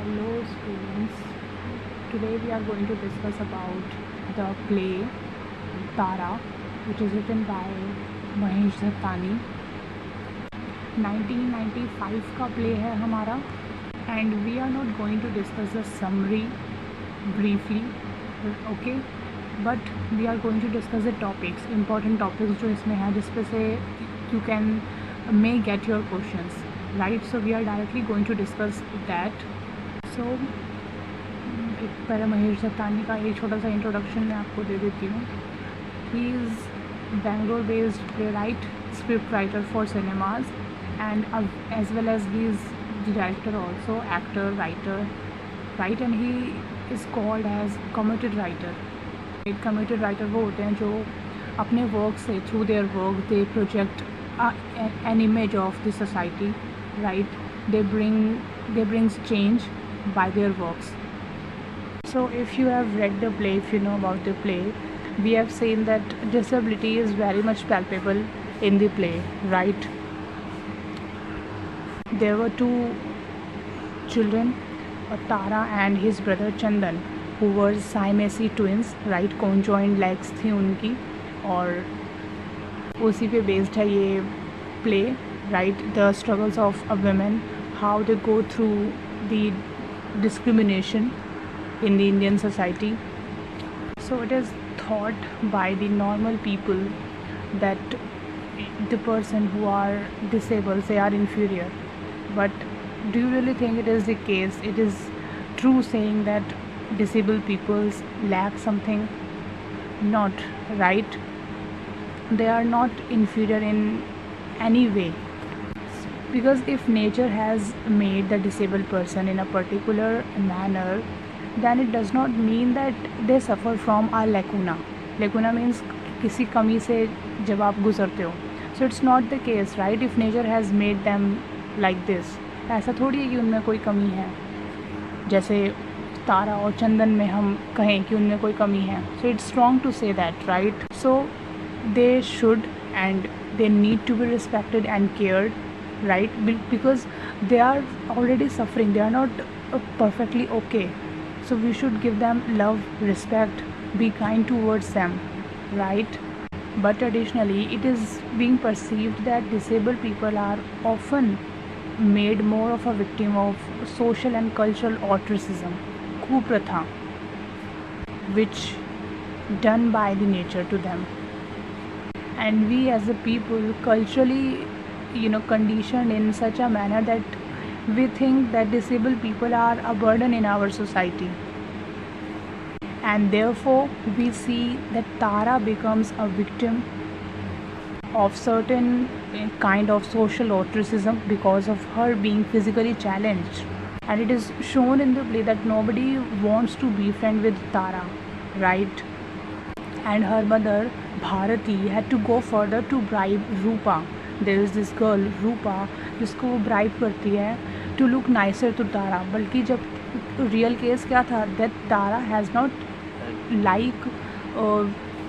Hello students, today we are going to discuss about the play Tara, which is written by Mahesh Dhatani. 1995 का play है हमारा, and we are not going to discuss the summary briefly, okay, but we are going to discuss the topics, important topics जो इसमें हैं जिसपे से you may get your questions, right? So we are directly going to discuss that. So एक पहले महेश दत्तानी का एक छोटा सा इंट्रोडक्शन मैं आपको दे देती हूँ. He is Bangalore based play right, script writer for cinemas, and as well as he is the director also, actor, writer, right? And he is called as committed writer. एक committed writer वो होते हैं जो अपने वर्क से, through their work they project an image of the society, right? They brings change by their works. So if you have read the play, if you know about the play, we have seen that disability is very much palpable in the play, right? There were two children, Tara and his brother Chandan, who were Siamese twins, right? conjoined legs थी उनकी, और उसी पे based है ये play, right? The struggles of a woman, how they go through the discrimination in the Indian society. So it is thought by the normal people that the person who are disabled, they are inferior. But do you really think it is the case? It is true saying that disabled people lack something? Not, right? They are not inferior in any way. Because if nature has made the disabled person in a particular manner, then it does not mean that they suffer from a lacuna. Lacuna means किसी कमी से जब आप गुजरते हो. So it's not the case, right? If nature has made them like this, ऐसा थोड़ी है कि उनमें कोई कमी है. जैसे तारा और चंदन में हम कहें कि उनमें कोई कमी है. So it's wrong to say that, right? So they should and they need to be respected and cared, right? Because they are already suffering, they are not perfectly okay. So we should give them love, respect, be kind towards them, right? But additionally, it is being perceived that disabled people are often made more of a victim of social and cultural ostracism, kupratha, which done by the nature to them. And we as a people culturally conditioned in such a manner that we think that disabled people are a burden in our society, and therefore we see that Tara becomes a victim of certain kind of social ostracism because of her being physically challenged. And it is shown in the play that nobody wants to befriend with Tara, right? And her mother Bharati had to go further to bribe Rupa. There is this girl Rupa जिसको वो bribe करती है to look nicer to Tara. बल्कि जब real case क्या था, that Tara has not like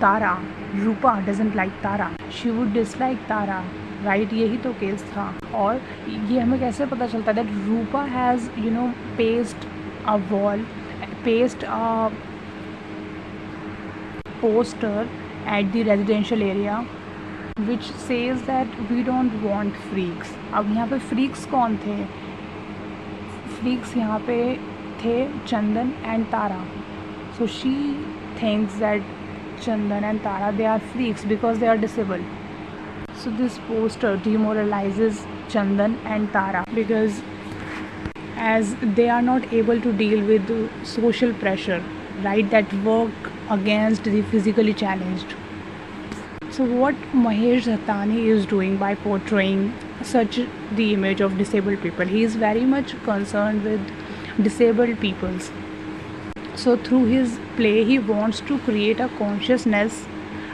Tara. Rupa doesn't like Tara. She would dislike Tara, right? यही तो case था. और ये हमें कैसे पता चलता है that Rupa has pasted a wall, pasted a poster at the residential area which says that we don't want freaks. अब यहाँ पे freaks कौन थे? Freaks यहाँ पे थे चंदन and Tara. So she thinks that Chandan and Tara, they are freaks because they are disabled. So this poster demoralizes Chandan and Tara because as they are not able to deal with social pressure, right, that work against the physically challenged. So what Mahesh Dhatani is doing by portraying such the image of disabled people, he is very much concerned with disabled peoples. So through his play, he wants to create a consciousness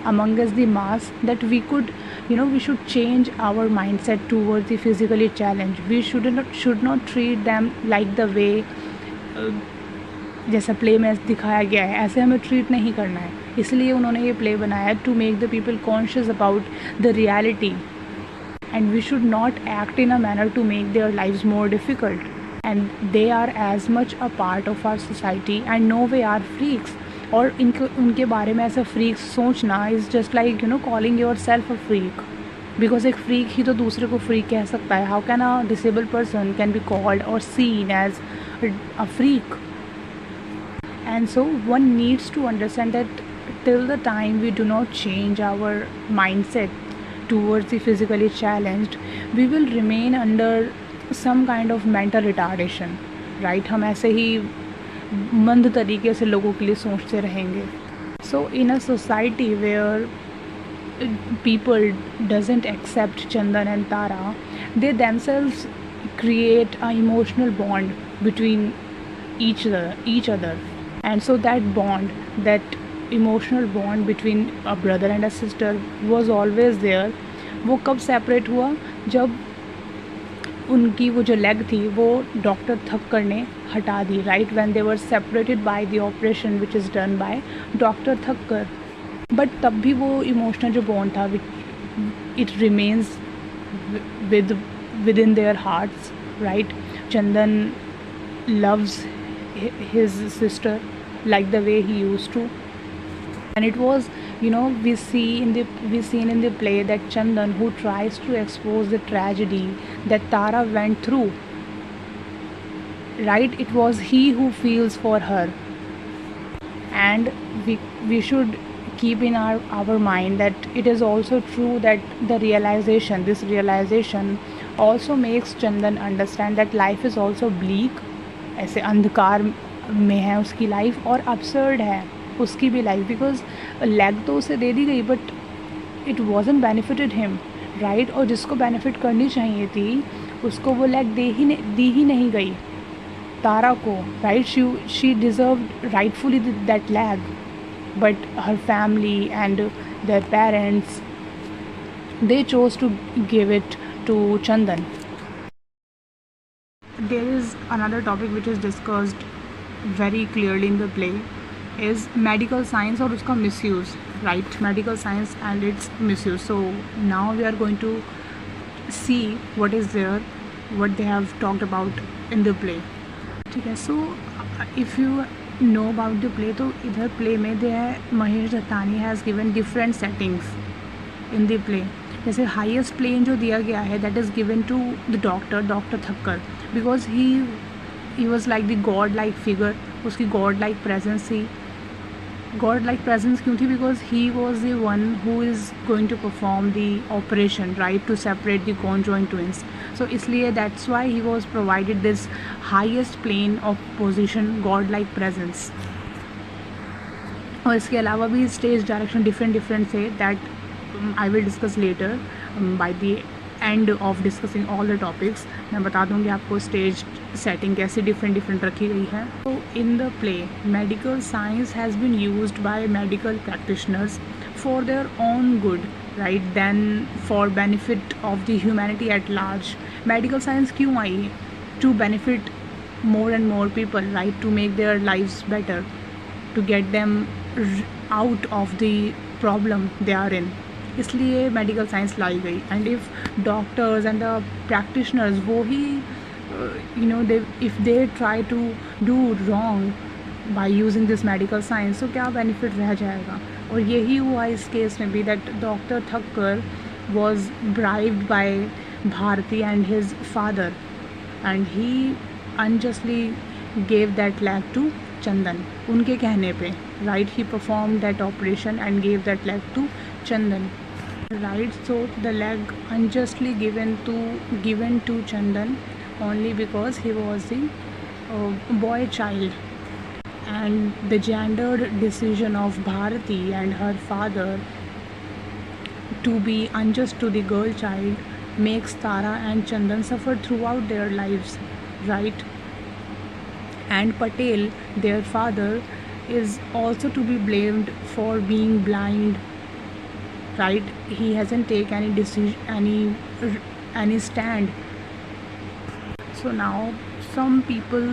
among us the mass that we could, we should change our mindset towards the physically challenged. We should not treat them like the way जैसा play में दिखाया गया है, ऐसे हमें treat नहीं करना है. इसलिए उन्होंने ये प्ले बनाया to make the people conscious about the reality, and we should not act in a manner to make their lives more difficult. and they are as much a part of our society and no way are freaks. और इनके उनके बारे में ऐसा freak सोचना is just like calling yourself a freak, because एक freak ही तो दूसरे को फ्रीक कह सकता है. How can a disable person can be called or seen as a freak? And so one needs to understand that till the time we do not change our mindset towards the physically challenged, we will remain under some kind of mental retardation, right? हम ऐसे ही मंद तरीके से लोगों के लिए सोचते रहेंगे. So in a society where people doesn't accept Chandan and Tara, they themselves create an emotional bond between each other. And so that bond, that emotional bond between a brother and a sister was always there. वो कब separate हुआ? जब उनकी वो जो leg थी वो doctor Thakkar ने हटा दी, right, when they were separated by the operation which is done by doctor Thakkar. But तब भी वो इमोशनल जो बॉन्ड था it remains within their hearts, right? Chandan loves his sister like the way he used to, and it was we seen in the play that Chandan, who tries to expose the tragedy that Tara went through, right, it was he who feels for her. And we should keep in our mind that it is also true that this realization also makes Chandan understand that life is also bleak. ऐसे अंधकार में है उसकी life और absurd है उसकी भी life, because leg तो उसे दे दी गई but it wasn't benefited him, right. और जिसको बेनिफिट करनी चाहिए थी उसको वो लेग दी ही नहीं गई, तारा को, right. She deserved rightfully that leg, but her family and their parents they chose to give it to Chandan. There is another topic which is discussed very clearly in the play is medical science और उसका misuse, right? Medical science and its misuse. So now we are going to see what is there, what they have talked about in the play. ठीक है. So if you know about the play, तो इधर play में Mahesh Dattani has given different settings in the play. जैसे highest plane जो दिया गया है that is given to the doctor Thakkar, because he was like the god like figure. उसकी god like presence थी. गॉड लाइक प्रेजेंस क्यों थी? Because he was the one who is going to perform the operation, right, to separate the conjoint twins. So इसलिए that's why he was provided this highest plane of position, God like presence. और इसके अलावा भी stage direction different थे that I will discuss later by the end of discussing all the topics. मैं बता दूँगी आपको स्टेज सेटिंग कैसे डिफरेंट रखी गई है. तो in the play medical science has been used by medical practitioners for their own good, right, then for benefit of the humanity at large. Medical science क्यों आई? To benefit more and more people, right, to make their lives better, to get them out of the problem they are in. इसलिए medical science लाई गई. And if doctors and the practitioners वो ही if they try to do wrong by using this medical science, तो क्या benefit रह जाएगा? और यही हुआ इस केस में भी, that doctor Thakkar was bribed by Bharati and his father and he unjustly gave that leg to Chandan उनके कहने पे, right. He perform that operation and gave that leg to Chandan, right. So the leg unjustly given to Chandan only because he was the boy child, and the gendered decision of Bharati and her father to be unjust to the girl child makes Tara and Chandan suffer throughout their lives, right. And Patel, their father, is also to be blamed for being blind, right. He hasn't taken any decision, any stand. So now some people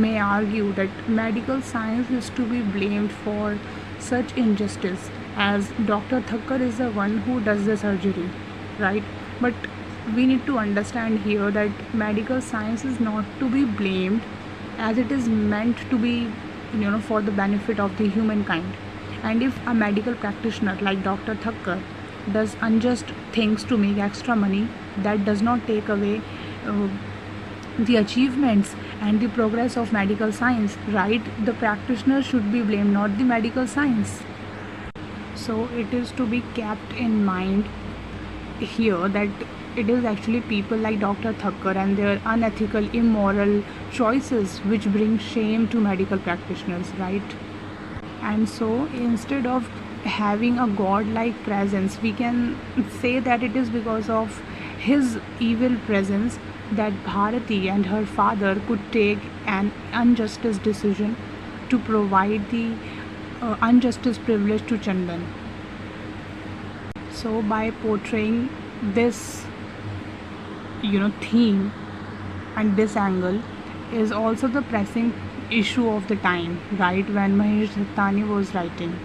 may argue that medical science is to be blamed for such injustice, as Dr. Thakkar is the one who does the surgery, right. But we need to understand here that medical science is not to be blamed, as it is meant to be, for the benefit of the humankind. And if a medical practitioner like Dr. Thakkar does unjust things to make extra money, that does not take away the achievements and the progress of medical science, right? The practitioner should be blamed, not the medical science. So it is to be kept in mind here that it is actually people like Dr. Thakkar and their unethical, immoral choices which bring shame to medical practitioners, right? And so instead of having a godlike presence, we can say that it is because of his evil presence that Bharati and her father could take an injustice decision to provide the injustice privilege to Chandan. So by portraying this theme and this angle is also the pressing issue of the time, right, when Mahesh Dhettani was writing.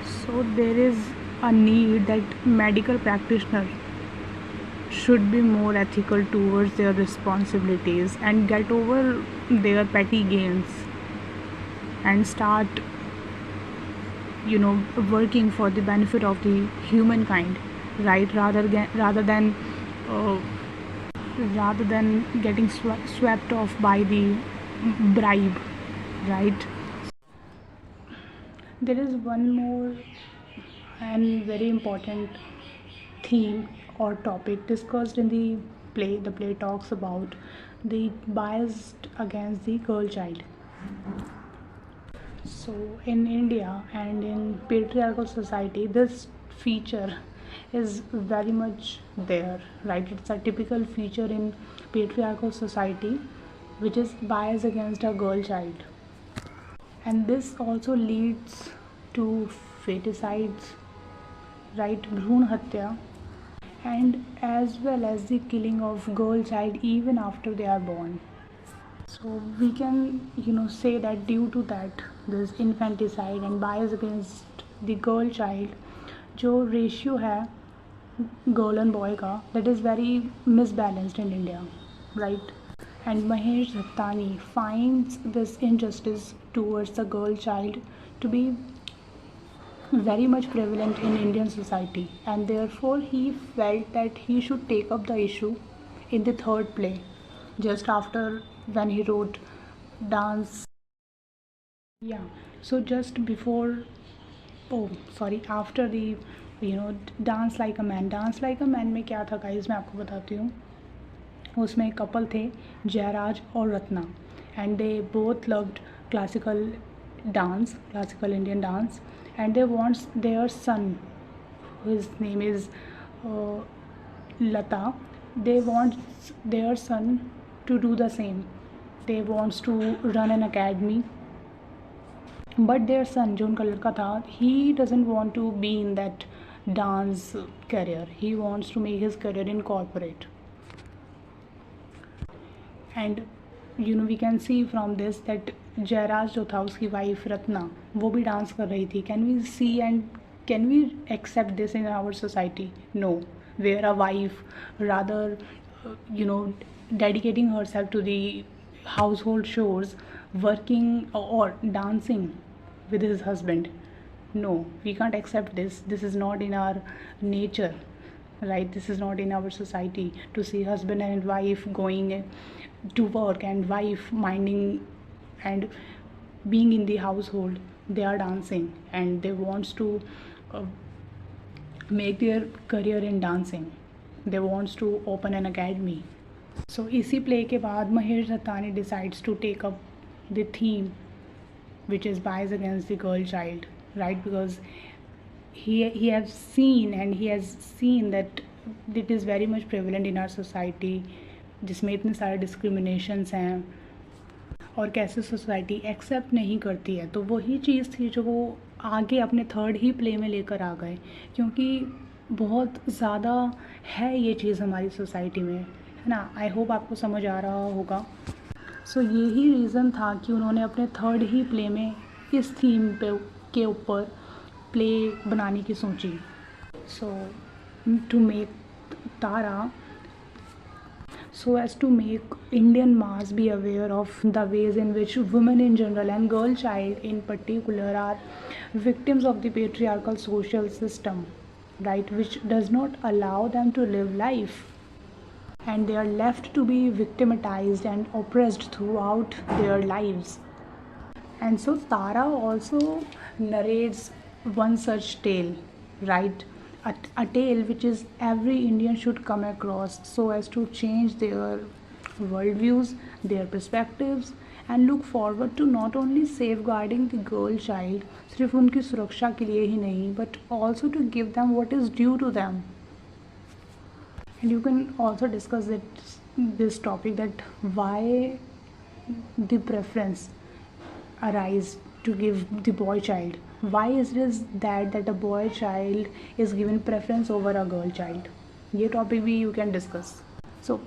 So there is a need that medical practitioners should be more ethical towards their responsibilities and get over their petty gains and start working for the benefit of the humankind, right, rather than getting swept off by the bribe, right? There is one more and very important theme or topic discussed in the play. The play talks about the bias against the girl child. So in India and in patriarchal society, this feature is very much there, right? It's a typical feature in patriarchal society, which is bias against a girl child. And this also leads to feticides, right? Bhroon Hatya, and as well as the killing of girl child even after they are born. So we can say that due to that, this infanticide and bias against the girl child, जो ratio है girl and boy का, that is very misbalanced in India, right? And Mahesh Dhettani finds this injustice towards the girl child to be very much prevalent in Indian society, and therefore he felt that he should take up the issue in the third play, just after when he wrote Dance. Yeah, so just before, oh sorry, after the Dance Like a Man. Dance Like a Man में क्या था guys, मैं आपको बताती हूँ. उसमें एक couple थे, जयराज और Ratna, and they both loved classical Indian dance, and they wants their son, his name is Lata, they want their son to do the same. They wants to run an academy, but their son, जो उनका लड़का था, he doesn't want to be in that dance career. He wants to make his career in corporate. And we can see from this that Jayraj जो था, उसकी wife Ratna, वो भी dance कर रही थी. Can we see and can we accept this in our society? No. Where a wife rather dedicating herself to the household chores, working or dancing with his husband? No, we can't accept this. This is not in our nature, right? This is not in our society to see husband and wife going to work and wife minding and being in the household. They are dancing and they wants to make their career in dancing. They wants to open an academy. So इसी play के बाद Mahesh Dhettani decides to take up the theme which is bias against the girl child, right? Because he has seen that it is very much prevalent in our society, जिसमें इतने सारे discriminations हैं और कैसे society accept नहीं करती है. तो वही चीज़ थी जो वो आगे अपने थर्ड ही प्ले में लेकर आ गए, क्योंकि बहुत ज़्यादा है ये चीज़ हमारी सोसाइटी में, है ना. आई होप आपको समझ आ रहा होगा. सो यही रीज़न था कि उन्होंने अपने थर्ड ही प्ले में इस थीम के ऊपर प्ले बनाने की सोची. So to make Tara so as to make Indian mass be aware of the ways in which women in general and girl child in particular are victims of the patriarchal social system, right, which does not allow them to live life, and they are left to be victimized and oppressed throughout their lives. And so Tara also narrates one such tale, right? A tale which is every Indian should come across so as to change their worldviews, their perspectives, and look forward to not only safeguarding the girl child, सिर्फ उनकी सुरक्षा के लिए ही नहीं, but also to give them what is due to them. And you can also discuss this topic, that why the preference arise to give the boy child. Why is it that a boy child is given preference over a girl child? ये topic भी you can discuss. So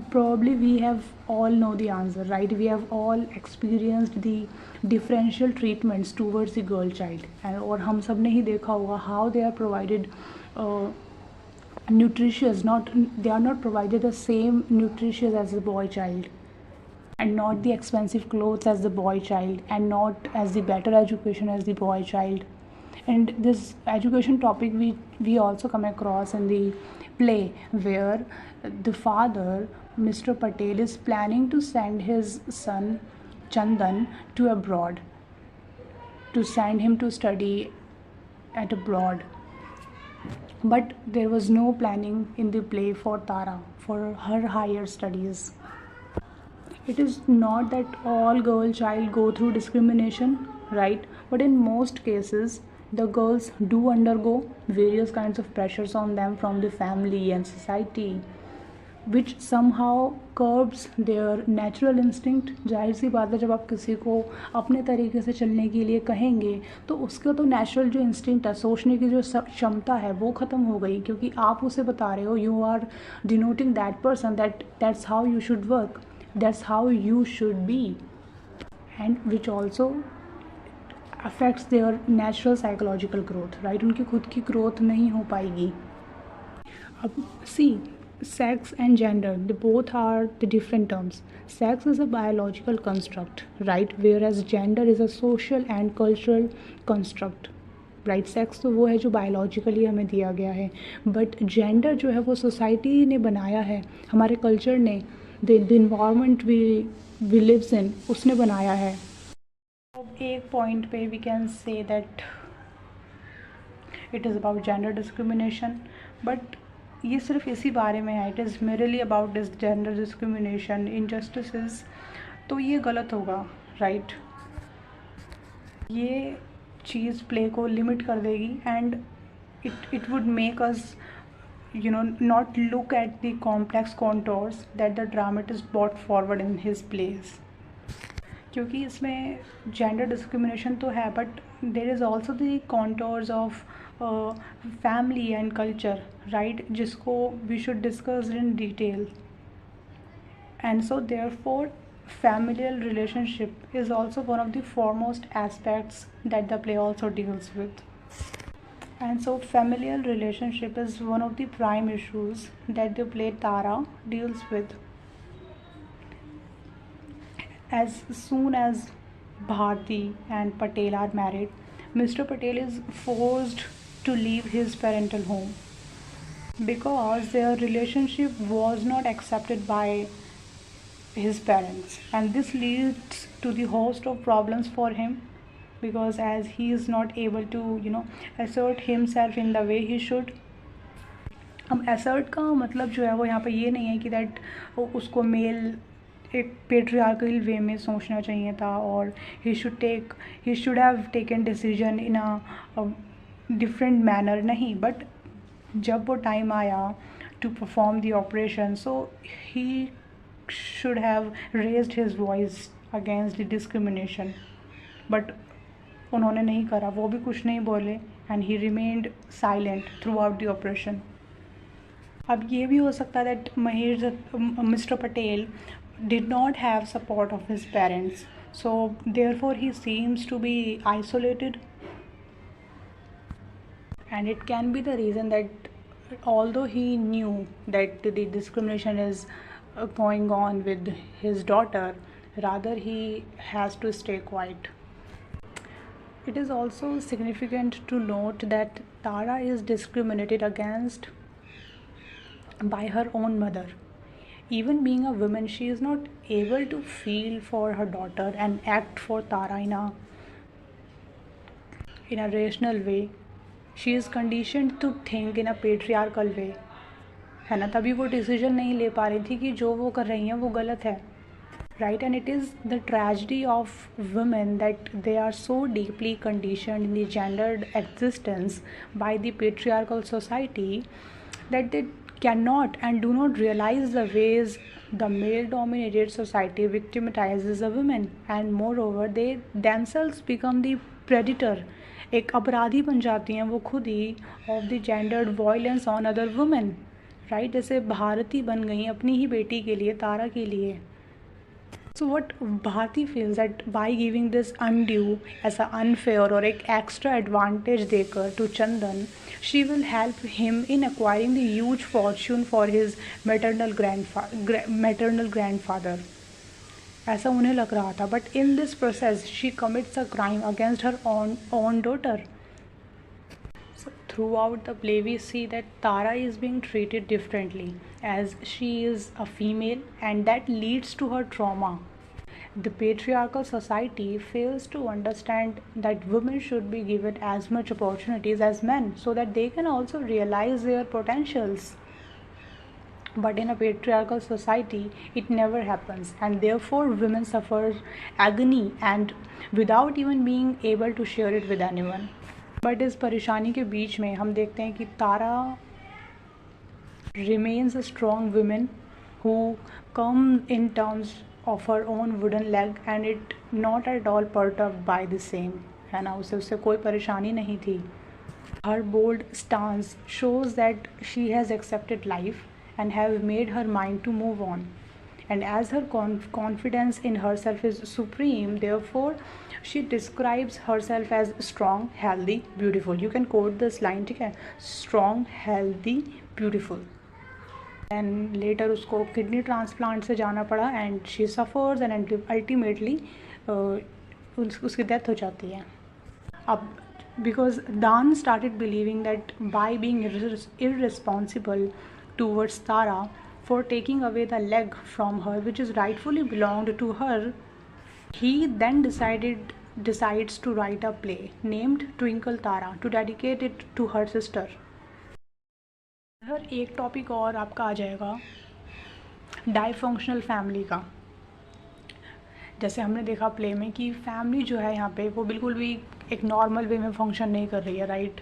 probably we have all know the answer, right? We have all experienced the differential treatments towards the girl child, and और हम सब ने ही देखा होगा how they are provided nutritious, they are not provided the same nutritious as the boy child, and not the expensive clothes as the boy child, and not as the better education as the boy child. And this education topic we also come across in the play, where the father, Mr. Patel, is planning to send his son Chandan to abroad, to send him to study at abroad. But there was no planning in the play for Tara for her higher studies. It is not that all girl child go through discrimination, right? But in most cases, the girls do undergo various kinds of pressures on them from the family and society, which somehow curbs their natural instinct. जाहिर सी बात है, जब आप किसी को अपने तरीके से चलने के लिए कहेंगे तो उसका तो नेचुरल जो इंस्टिंक्ट है, सोचने की जो क्षमता है, वो ख़त्म हो गई, क्योंकि आप उसे बता रहे हो, you are denoting that person that's how you should work, that's how you should be, and which also affects their natural psychological growth, right? उनकी खुद की ग्रोथ नहीं हो पाएगी. अब see, sex and gender, they both are the different terms. Sex is a biological construct, right, whereas gender is a social and cultural construct, right? Sex तो वो है जो बायोलॉजिकली हमें दिया गया है, बट जेंडर जो है वो सोसाइटी ने बनाया है, हमारे कल्चर ने, the environment we lives in, उसने बनाया है. अब एक पॉइंट पे we can say that it is about gender discrimination, but ये सिर्फ इसी बारे में है, it is merely about this gender discrimination injustices, तो ये गलत होगा, राइट? ये चीज़ प्ले को लिमिट कर देगी, and it would make us not look at the complex contours that the dramatist brought forward in his plays. क्योंकि इसमें जेंडर डिस्क्रिमिनेशन तो है, but there is also the contours of family and culture, right, जिसको we should discuss in detail. And so therefore familial relationship is also one of the foremost aspects that the play also deals with. And so familial relationship is one of the prime issues that the play Tara deals with. As soon as Bharti and Patel are married, Mr. Patel is forced to leave his parental home because their relationship was not accepted by his parents, and this leads to the host of problems for him, because as he is not able to assert himself in the way he should. अब assert का मतलब जो है वो यहाँ पे ये नहीं है कि दैट उसको मेल एक पेट्रियार्कल वे में सोचना चाहिए था, और he should have taken decision in a different manner, नहीं, बट जब वो टाइम आया to perform the operation, so he should have raised his voice against the discrimination, but उन्होंने नहीं करा, वो भी कुछ नहीं बोले, and he remained silent throughout the operation. अब ये भी हो सकता है that Mr. Patel did not have support of his parents, so therefore he seems to be isolated, and it can be the reason that although he knew that the discrimination is going on with his daughter, rather he has to stay quiet. It is also significant to note that Tara is discriminated against by her own mother. Even being a woman, she is not able to feel for her daughter and act for Tara in a rational way. She is conditioned to think in a patriarchal way, है ना. तभी वो decision नहीं ले पा रही थी कि जो वो कर रही हैं वो गलत है, right? And it is the tragedy of women that they are so deeply conditioned in the gendered existence by the patriarchal society that they cannot and do not realize the ways the male dominated society victimizes a woman, and moreover they themselves become the predator. एक अपराधी बन जाती हैं वो खुद ही of the gendered violence on other women, right? जैसे भारती बन गई अपनी ही बेटी के लिए, तारा के लिए. So what Bharti feels that by giving this undue as an unfair or एक extra advantage देकर to Chandan, she will help him in acquiring the huge fortune for his maternal grandfather. ऐसा उन्हें लग रहा था. But in this process, she commits a crime against her own daughter. So throughout the play, we see that Tara is being treated differently as she is a female, and that leads to her trauma. The patriarchal society fails to understand that women should be given as much opportunities as men so that they can also realize their potentials. But in a patriarchal society, it never happens, and therefore women suffer agony and without even being able to share it with anyone. But इस परेशानी के बीच में हम देखते हैं कि तारा remains a strong woman who come in terms of her own wooden leg and it not at all perturbed by the same, है ना. उससे कोई परेशानी नहीं थी. Her bold stance shows that she has accepted life and have made her mind to move on. And as her confidence in herself is supreme, therefore she describes herself as strong, healthy, beautiful. You can quote this line, ठीक है? Strong, healthy, beautiful. And later उसको kidney transplant से जाना पड़ा and she suffers and ultimately उसकी death हो जाती है. अब because Dan started believing that by being irresponsible towards Tara for taking away the leg from her which is rightfully belonged to her, he then decides to write a play named Twinkle Tara to dedicate it to her sister. हर एक topic और आपका आ जाएगा डाइफंक्शनल family का. जैसे हमने देखा play में कि फैमिली जो है यहाँ पे वो बिल्कुल भी एक नॉर्मल वे में फंक्शन नहीं कर रही है, right?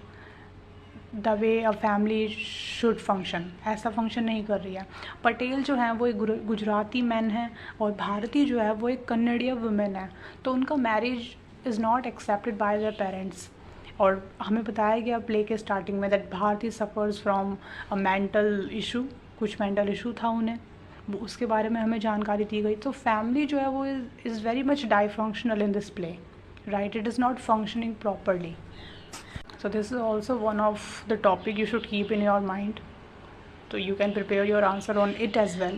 The way a family should function, ऐसा फंक्शन नहीं कर रही है. पटेल जो है वो एक गुजराती मैन है और भारती जो है वो एक कन्नड़िया वुमेन है. तो उनका marriage is not accepted by their parents. और हमें बताया गया प्ले के स्टार्टिंग में that Bharati suffers from a mental issue, कुछ मेंटल इशू था उन्हें, वो उसके बारे में हमें जानकारी दी गई. तो फैमिली जो है वो is very much dysfunctional in this play, right? It is not functioning properly. So this is also one of the topic you should keep in your mind, so you can prepare your answer on it as well.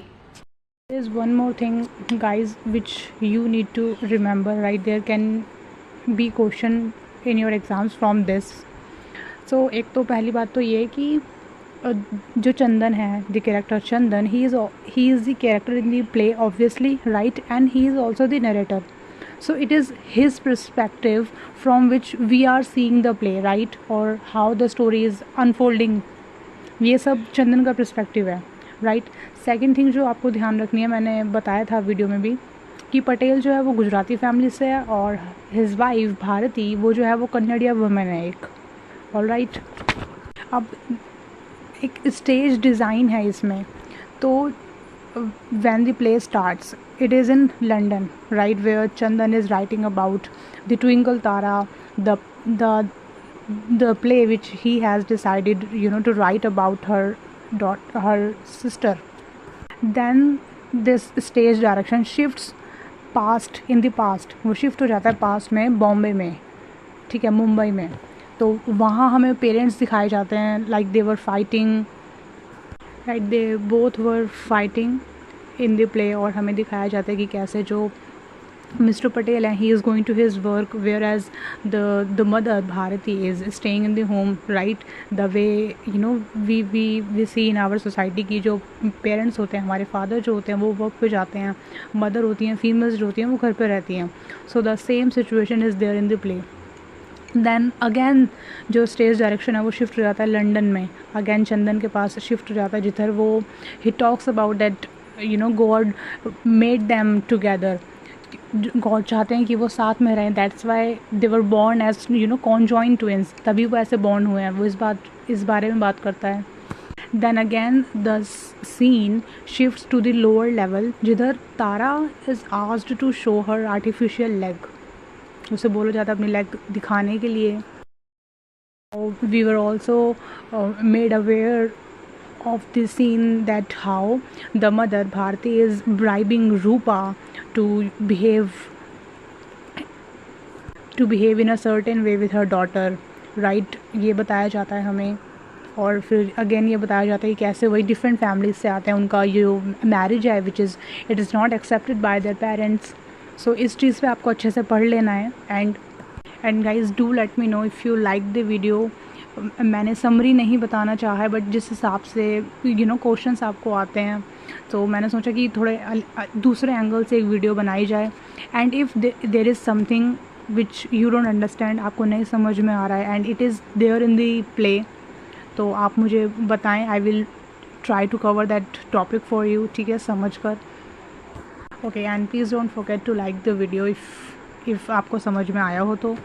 There is one more thing, guys, which you need to remember, right? There can be question in your exams from this. So एक तो पहली बात तो ये कि जो चंदन है, the character Chandan, he is the character in the play obviously, right? And he is also the narrator. So it is his perspective from which we are seeing the play, right? Or how the story is unfolding. ये सब चंदन का perspective है, right? Second thing जो आपको ध्यान रखनी है, मैंने बताया था वीडियो में भी, कि पटेल जो है वो गुजराती फैमिली से है और हिज वाइफ भारती वो जो है वो कन्नड़िया वुमेन है एक, ऑल राइट. अब एक स्टेज डिज़ाइन है इसमें. तो when the play starts, it is in London, right, where Chandan is writing about the Twinkle Tara, the play which he has decided, to write about her sister. Then this stage direction shifts past, in the past, वो shift हो जाता है past में, बॉम्बे में, ठीक है, मुंबई में. तो वहाँ हमें पेरेंट्स दिखाए जाते हैं, like they were fighting right, they both were fighting in the play, और हमें दिखाया जाता है कि कैसे जो Mr. Patel and he is going to his work, whereas the mother Bharati is staying in the home, right? The way we see in our society कि जो parents होते हैं, हमारे father जो होते हैं वो work पे जाते हैं, mother होती हैं, females जो होती हैं वो घर पे रहती हैं. So the same situation is there in the play. Then again जो स्टेज डायरेक्शन है वो शिफ्ट हो जाता है लंदन में, अगेन चंदन के पास शिफ्ट हो जाता है, जिधर वो he talks about that God made them together. God चाहते हैं कि वो साथ में रहें, that's why they were born as conjoined twins, तभी वो ऐसे बॉर्न हुए हैं. वो इस बारे में बात करता है. Then again the scene shifts to the lower level, जिधर Tara is asked to show her artificial leg. उसे बोला जाता है अपनी लेग दिखाने के लिए. We were also made aware of the scene that how the mother Bharati is bribing Rupa to behave in a certain way with her daughter, right? ये बताया जाता है हमें. और फिर अगेन ये बताया जाता है कि कैसे वही डिफरेंट फैमिलीज से आते हैं, उनका जो मैरिज है which is it is not accepted by their parents. So इस चीज़ पे आपको अच्छे से पढ़ लेना है. And guys do let me know if you like the video. मैंने समरी नहीं बताना चाहा है, बट जिस हिसाब से क्वेश्चंस आपको आते हैं, तो मैंने सोचा कि थोड़े दूसरे एंगल से एक वीडियो बनाई जाए. And if there is something which you don't understand, आपको नहीं समझ में आ रहा है, and it is there in the play, तो आप मुझे बताएं. I will try to cover that topic for you, ठीक है, समझ कर. Okay, and please don't forget to like the video if आपको समझ में आया हो तो.